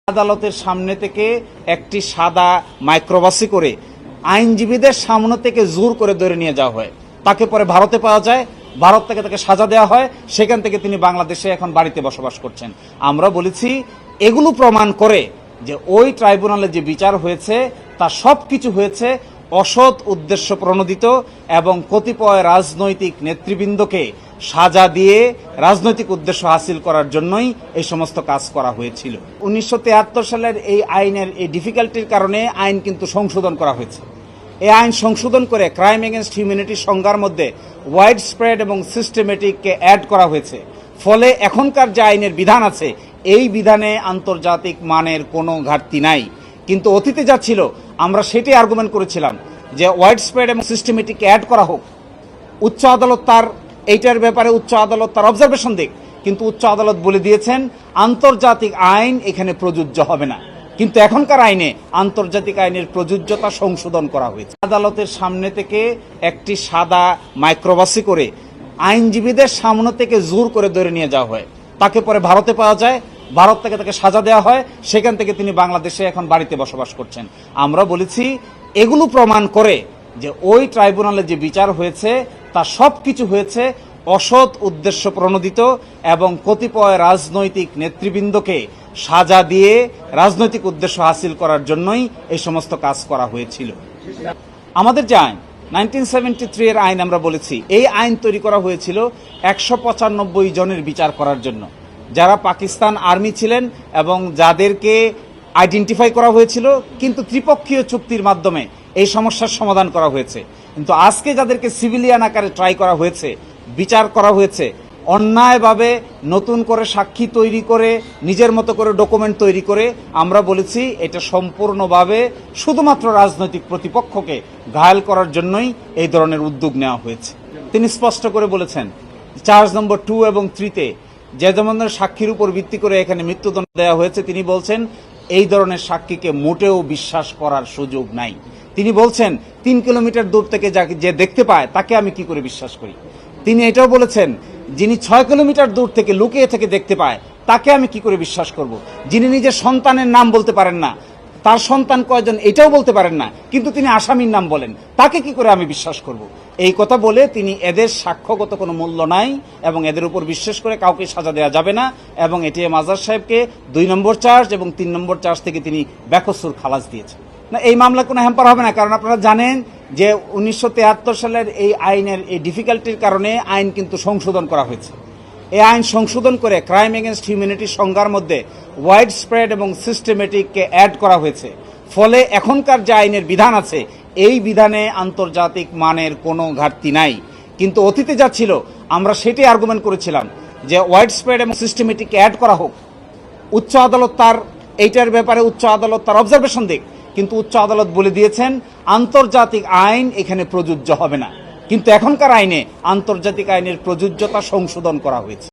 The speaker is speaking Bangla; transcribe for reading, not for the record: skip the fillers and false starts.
আদালতের সামনে থেকে একটি সাদা মাইক্রোবাসে করে আইনজীবীদের সামনে থেকে জোর করে ধরে নিয়ে যাওয়া হয়। তাকে পরে ভারতে পাওয়া যায়, ভারত থেকে তাকে সাজা দেওয়া হয়, সেখান থেকে তিনি বাংলাদেশে এখন বাড়িতে বসবাস করছেন। আমরা বলেছি এগুলো প্রমাণ করে যে ওই ট্রাইব্যুনালে যে বিচার হয়েছে তা সব কিছু হয়েছে অসৎ উদ্দেশ্য প্রণোদিত এবং কতিপয় রাজনৈতিক নেতৃবৃন্দকে সাজা দিয়ে রাজনৈতিক উদ্দেশ্য হাসিল করার জন্যই এই সমস্ত কাজ করা হয়েছিল। 1973 সালের এই আইনের এই ডিফিকাল্টির কারণে আইন কিন্তু সংশোধন করা হয়েছে। এই আইন সংশোধন করে ক্রাইম এগেনস্ট হিউম্যানিটি সংজ্ঞার মধ্যে ওয়াইড স্প্রেড এবং সিস্টেমেটিককে অ্যাড করা হয়েছে। ফলে এখনকার যে আইনের বিধান আছে এই বিধানে আন্তর্জাতিক মানের কোনো ঘাটতি নাই। কিন্তু অতীতে যা ছিল আমরা সেটাই আর্গুমেন্ট করেছিলাম যে ওয়াইড স্প্রেড এবং সিস্টেমেটিককে অ্যাড করা হোক। উচ্চ আদালত তার এইটার ব্যাপারে উচ্চ আদালত তার অবজারভেশন দিক, কিন্তু উচ্চ আদালত বলে দিয়েছেন আন্তর্জাতিক আইন এখানে প্রযোজ্য হবে না। কিন্তু এখনকার আইনে আন্তর্জাতিক আইনের প্রযোজ্যতা সংশোধন করা হয়েছে। আদালতের সামনে থেকে একটি সাদা মাইক্রোবাসে করে আইনজীবীদের সামনে থেকে জোর করে ধরে নিয়ে যাওয়া হয়। তাকে পরে ভারতে পাওয়া যায়, ভারত থেকে তাকে সাজা দেওয়া হয়, সেখান থেকে তিনি বাংলাদেশে এখন বাড়িতে বসবাস করছেন। আমরা বলেছি এগুলো প্রমাণ করে যে ওই ট্রাইব্যুনালে যে বিচার হয়েছে তা সব কিছু হয়েছে অসৎ উদ্দেশ্য প্রণোদিত এবং কতিপয় রাজনৈতিক নেতৃবৃন্দকে সাজা দিয়ে রাজনৈতিক উদ্দেশ্য হাসিল করার জন্যই এই সমস্ত কাজ করা হয়েছিল। আমাদের যে আইন 1973 এর আইন আমরা বলেছি এই আইন তৈরি করা হয়েছিল 195 জনের বিচার করার জন্য, যারা পাকিস্তান আর্মি ছিলেন এবং যাদেরকে আইডেন্টিফাই করা হয়েছিল, কিন্তু ত্রিপক্ষীয় চুক্তির মাধ্যমে এই সমস্যার সমাধান করা হয়েছে। কিন্তু আজকে যাদেরকে সিভিলিয়ান আকারে ট্রাই করা হয়েছে, বিচার করা হয়েছে, অন্যায়ভাবে নতুন করে সাক্ষী তৈরি করে নিজের মতো করে ডকুমেন্ট তৈরি করে, আমরা বলেছি এটা সম্পূর্ণভাবে শুধুমাত্র রাজনৈতিক প্রতিপক্ষকে ঘায়েল করার জন্যই এই ধরনের উদ্যোগ নেওয়া হয়েছে। তিনি স্পষ্ট করে বলেছেন চার্জ নম্বর 2 এবং 3-তে যে ধরনের সাক্ষীর উপর ভিত্তি করে এখানে মৃত্যুদণ্ড দেওয়া হয়েছে, তিনি বলছেন এই ধরনের সাক্ষীকে মোটেও বিশ্বাস করার সুযোগ নাই। তিনি বলছেন 3 কিলোমিটার দূর থেকে যে দেখতে পায় তাকে আমি কি করে বিশ্বাস করি। তিনি এটাও বলেছেন যিনি 6 কিলোমিটার দূর থেকে লুকিয়ে থেকে দেখতে পায় তাকে আমি কি করে বিশ্বাস করব। যিনি নিজের সন্তানের নাম বলতে পারেন না, তার সন্তান কয়জন এটাও বলতে পারেন না, কিন্তু তিনি আসামির নাম বলেন, তাকে কি করে আমি বিশ্বাস করব। এই কথা বলে তিনি এদের সাক্ষ্যগত কোনো মূল্য নাই এবং এদের উপর বিশ্বাস করে কাউকে সাজা দেওয়া যাবে না এবং এটিএম আজহার সাহেবকে 2 নম্বর চার্জ এবং 3 নম্বর চার্জ থেকে তিনি বেকসুর খালাস দিয়েছেন। না, এই মামলা কোনো হ্যাম্পার হবে না, কারণ আপনারা জানেন যে 1973 সালের এই আইনের এই ডিফিকাল্টির কারণে আইন কিন্তু সংশোধন করা হয়েছে। এই আইন সংশোধন করে ক্রাইম এগেনস্ট হিউম্যানিটি সংজ্ঞার মধ্যে ওয়াইড স্প্রেড এবং সিস্টেমেটিককে অ্যাড করা হয়েছে। ফলে এখনকার যে আইনের বিধান আছে এই বিধানে আন্তর্জাতিক মানের কোনো ঘাটতি নাই। কিন্তু অতীতে যা ছিল আমরা সেটাই আর্গুমেন্ট করেছিলাম যে ওয়াইড স্প্রেড এবং সিস্টেমেটিককে অ্যাড করা হোক। উচ্চ আদালত তার এইটার ব্যাপারে উচ্চ আদালত তার অবজারভেশন দিক, কিন্তু উচ্চ আদালত বলে দিয়েছেন আন্তর্জাতিক আইন এখানে প্রযোজ্য হবে না। কিন্তু এখনকার আইনে আন্তর্জাতিক আইনের প্রযোজ্যতা সংশোধন করা হয়েছে।